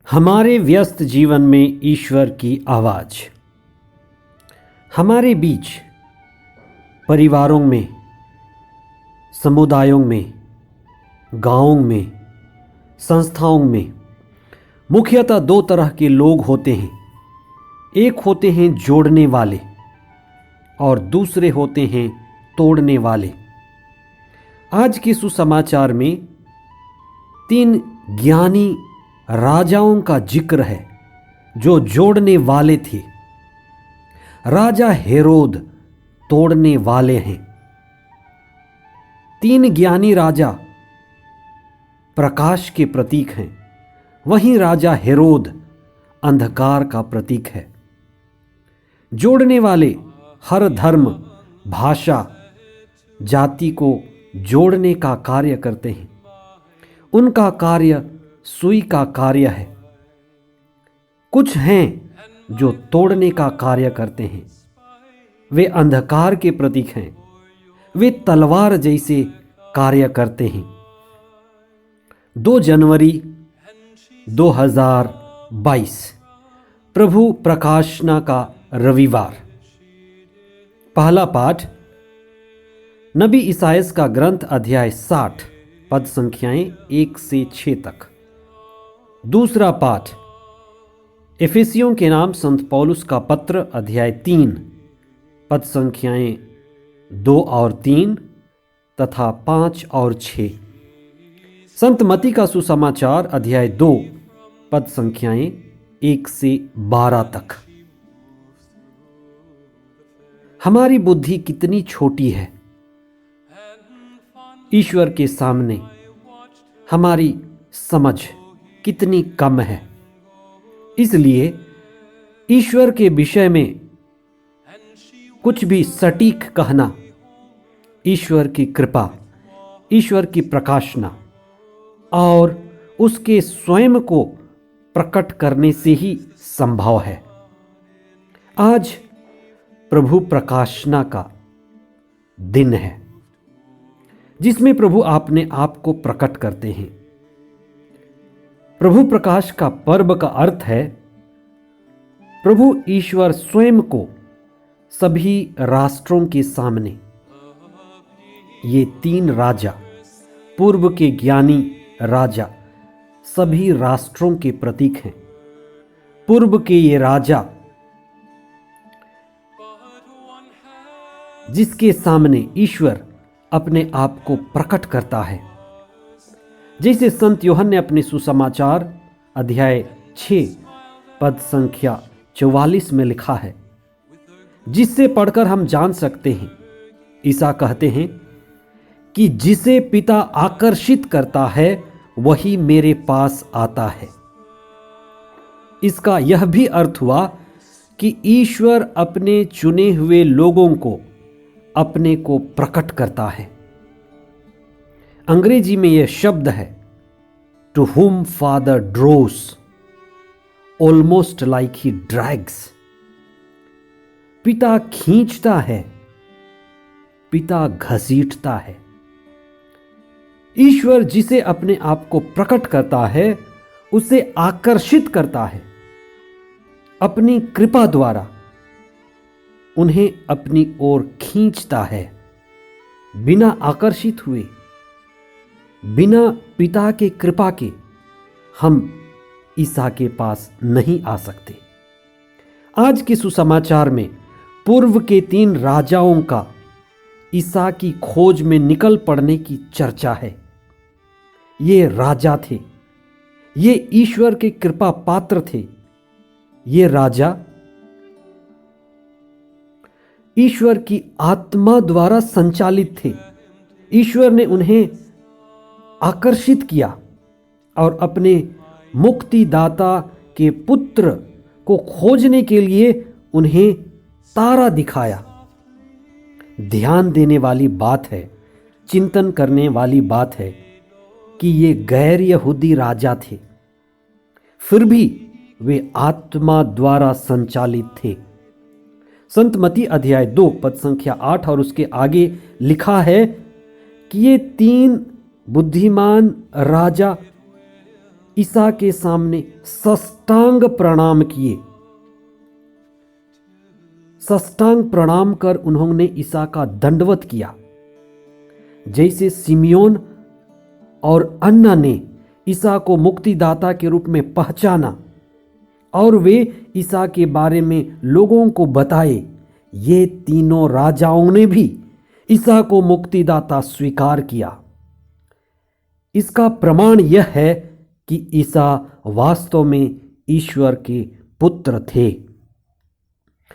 हमारे व्यस्त जीवन में ईश्वर की आवाज़ हमारे बीच, परिवारों में, समुदायों में, गांवों में, संस्थाओं में मुख्यतः दो तरह के लोग होते हैं। एक होते हैं जोड़ने वाले और दूसरे होते हैं तोड़ने वाले। आज के सुसमाचार में 3 ज्ञानी राजाओं का जिक्र है जो जोड़ने वाले थे। राजा हेरोद तोड़ने वाले हैं। 3 ज्ञानी राजा प्रकाश के प्रतीक हैं, वहीं राजा हेरोद अंधकार का प्रतीक है। जोड़ने वाले हर धर्म, भाषा, जाति को जोड़ने का कार्य करते हैं। उनका कार्य सुई का कार्य है। कुछ हैं जो तोड़ने का कार्य करते हैं। वे अंधकार के प्रतीक हैं। वे तलवार जैसे कार्य करते हैं। 2 जनवरी 2022 प्रभु प्रकाशना का रविवार। पहला पाठ नबी इसायास का ग्रंथ अध्याय 60 पद संख्याएं 1 से 6 तक। दूसरा पाठ एफेसियों के नाम संत पौलुस का पत्र अध्याय 3 पद संख्याएं 2 और 3 तथा 5 और 6। संत मती का सुसमाचार अध्याय 2 पद संख्याएं 1 से 12 तक। हमारी बुद्धि कितनी छोटी है ईश्वर के सामने। हमारी समझ कितनी कम है। इसलिए ईश्वर के विषय में कुछ भी सटीक कहना ईश्वर की कृपा, ईश्वर की प्रकाशना और उसके स्वयं को प्रकट करने से ही संभव है। आज प्रभु प्रकाशना का दिन है जिसमें प्रभु अपने आप को प्रकट करते हैं। प्रभु प्रकाश का पर्व का अर्थ है प्रभु ईश्वर स्वयं को सभी राष्ट्रों के सामने। ये 3 राजा, पूर्व के ज्ञानी राजा, सभी राष्ट्रों के प्रतीक हैं। पूर्व के ये राजा जिसके सामने ईश्वर अपने आप को प्रकट करता है। जैसे संत यूहन्ने अपने सुसमाचार अध्याय 6 पद संख्या 44 में लिखा है, जिससे पढ़कर हम जान सकते हैं। ईसा कहते हैं कि जिसे पिता आकर्षित करता है वही मेरे पास आता है। इसका यह भी अर्थ हुआ कि ईश्वर अपने चुने हुए लोगों को अपने को प्रकट करता है। अंग्रेजी में यह शब्द है to whom father draws almost like he drags। पिता खींचता है, पिता घसीटता है। ईश्वर जिसे अपने आप को प्रकट करता है उसे आकर्षित करता है। अपनी कृपा द्वारा उन्हें अपनी ओर खींचता है। बिना आकर्षित हुए, बिना पिता के कृपा के हम ईसा के पास नहीं आ सकते। आज के सुसमाचार में पूर्व के 3 राजाओं का ईसा की खोज में निकल पड़ने की चर्चा है। ये राजा थे, ये ईश्वर के कृपा पात्र थे। ये राजा ईश्वर की आत्मा द्वारा संचालित थे। ईश्वर ने उन्हें आकर्षित किया और अपने मुक्तिदाता के पुत्र को खोजने के लिए उन्हें तारा दिखाया। ध्यान देने वाली बात है, चिंतन करने वाली बात है कि ये गैर यहूदी राजा थे, फिर भी वे आत्मा द्वारा संचालित थे। संत मती अध्याय 2 पद संख्या 8 और उसके आगे लिखा है कि ये 3 बुद्धिमान राजा ईसा के सामने साष्टांग प्रणाम किए। साष्टांग प्रणाम कर उन्होंने ईसा का दंडवत किया। जैसे सिमियोन और अन्ना ने ईसा को मुक्तिदाता के रूप में पहचाना और वे ईसा के बारे में लोगों को बताए, ये तीनों राजाओं ने भी ईसा को मुक्तिदाता स्वीकार किया। इसका प्रमाण यह है कि ईसा वास्तव में ईश्वर के पुत्र थे।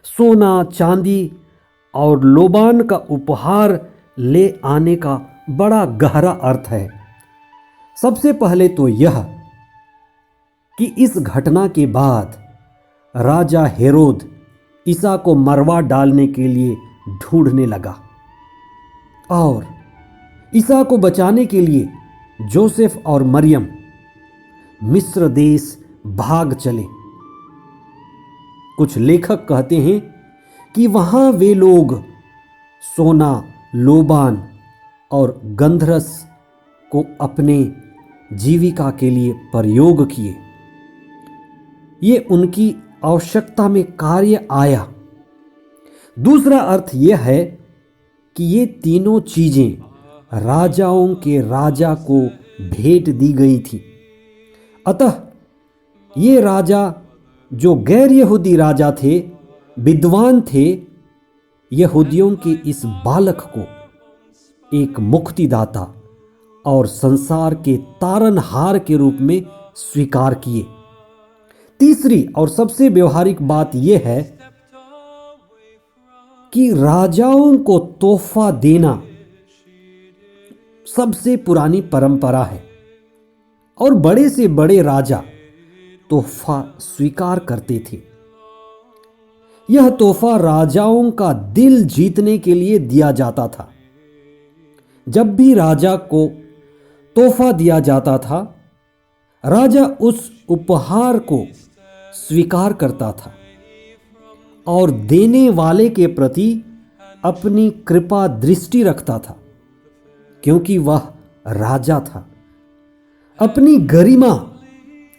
सोना, चांदी और लोबान का उपहार ले आने का बड़ा गहरा अर्थ है। सबसे पहले तो यह कि इस घटना के बाद राजा हेरोद ईसा को मरवा डालने के लिए ढूंढने लगा और ईसा को बचाने के लिए जोसेफ और मरियम मिस्र देश भाग चले। कुछ लेखक कहते हैं कि वहां वे लोग सोना, लोबान और गंधरस को अपने जीविका के लिए प्रयोग किए। ये उनकी आवश्यकता में कार्य आया। दूसरा अर्थ यह है कि ये तीनों चीजें राजाओं के राजा को भेंट दी गई थी। अतः ये राजा जो गैर यहूदी राजा थे, विद्वान थे, यहूदियों के इस बालक को एक मुक्तिदाता और संसार के तारनहार के रूप में स्वीकार किए। तीसरी और सबसे व्यवहारिक बात यह है कि राजाओं को तोहफा देना सबसे पुरानी परंपरा है और बड़े से बड़े राजा तोहफा स्वीकार करते थे। यह तोहफा राजाओं का दिल जीतने के लिए दिया जाता था। जब भी राजा को तोहफा दिया जाता था, राजा उस उपहार को स्वीकार करता था और देने वाले के प्रति अपनी कृपा दृष्टि रखता था, क्योंकि वह राजा था। अपनी गरिमा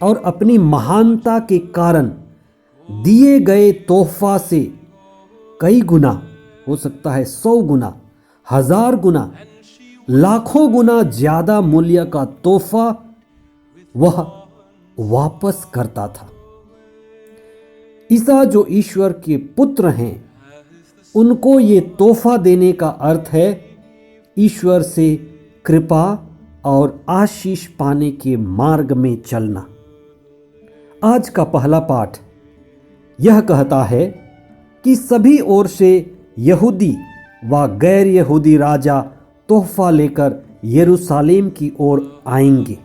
और अपनी महानता के कारण दिए गए तोहफा से कई गुना, हो सकता है 100 गुना, 1000 गुना, लाखों गुना ज्यादा मूल्य का तोहफा वह वापस करता था। ईसा जो ईश्वर के पुत्र हैं, उनको ये तोहफा देने का अर्थ है ईश्वर से कृपा और आशीष पाने के मार्ग में चलना। आज का पहला पाठ यह कहता है कि सभी ओर से यहूदी व गैर यहूदी राजा तोहफा लेकर यरूशलेम की ओर आएंगे।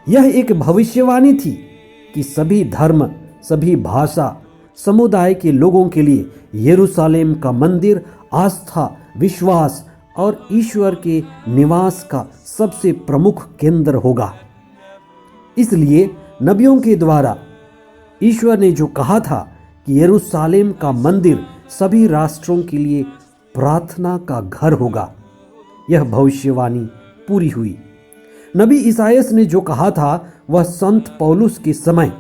यह एक भविष्यवाणी थी कि सभी धर्म, सभी भाषा, समुदाय के लोगों के लिए यरूशलेम का मंदिर आस्था, विश्वास और ईश्वर के निवास का सबसे प्रमुख केंद्र होगा। इसलिए नबियों के द्वारा ईश्वर ने जो कहा था कि यरूशलेम का मंदिर सभी राष्ट्रों के लिए प्रार्थना का घर होगा, यह भविष्यवाणी पूरी हुई। नबी ईसायास ने जो कहा था वह संत पौलुस के समय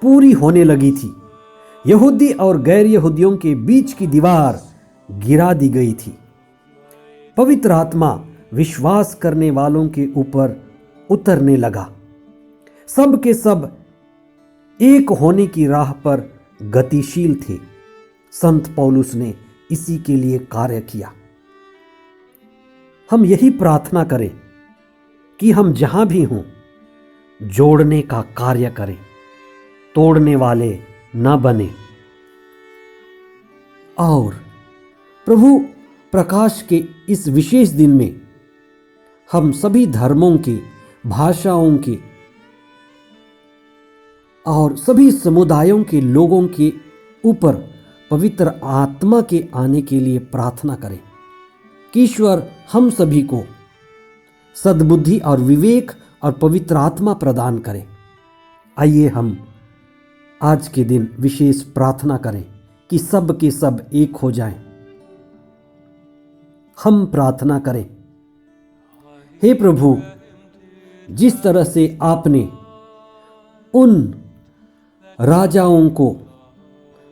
पूरी होने लगी थी। यहूदी और गैर यहूदियों के बीच की दीवार गिरा दी गई थी। पवित्र आत्मा विश्वास करने वालों के ऊपर उतरने लगा। सब के सब एक होने की राह पर गतिशील थे। संत पौलुस ने इसी के लिए कार्य किया। हम यही प्रार्थना करें कि हम जहां भी हों, जोड़ने का कार्य करें, तोड़ने वाले न बने। और प्रभु प्रकाश के इस विशेष दिन में हम सभी धर्मों के, भाषाओं के और सभी समुदायों के लोगों के ऊपर पवित्र आत्मा के आने के लिए प्रार्थना करें कि ईश्वर हम सभी को सद्बुद्धि और विवेक और पवित्र आत्मा प्रदान करें। आइए हम आज के दिन विशेष प्रार्थना करें कि सब के सब एक हो जाएं। हम प्रार्थना करें, हे प्रभु, जिस तरह से आपने उन राजाओं को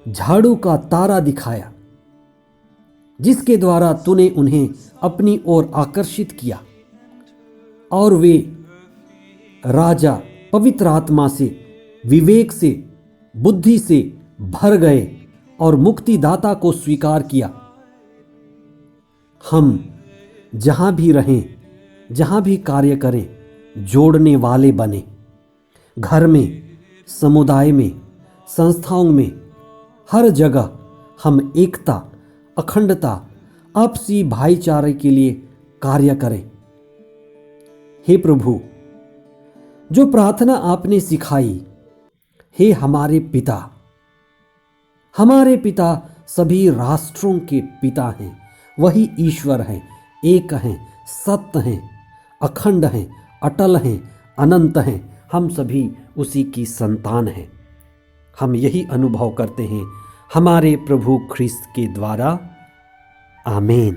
झाड़ू का तारा दिखाया, जिसके द्वारा तूने उन्हें अपनी ओर आकर्षित किया और वे राजा पवित्र आत्मा से, विवेक से, बुद्धि से भर गए और मुक्तिदाता को स्वीकार किया। हम जहाँ भी रहें, जहाँ भी कार्य करें, जोड़ने वाले बने। घर में, समुदाय में, संस्थाओं में, हर जगह हम एकता, अखंडता, आपसी भाईचारे के लिए कार्य करें। हे प्रभु, जो प्रार्थना आपने सिखाई, हे हमारे पिता सभी राष्ट्रों के पिता हैं, वही ईश्वर हैं, एक हैं, सत्य हैं, अखंड हैं, अटल हैं, अनंत हैं। हम सभी उसी की संतान हैं। हम यही अनुभव करते हैं हमारे प्रभु ख्रिस्त के द्वारा। आमीन।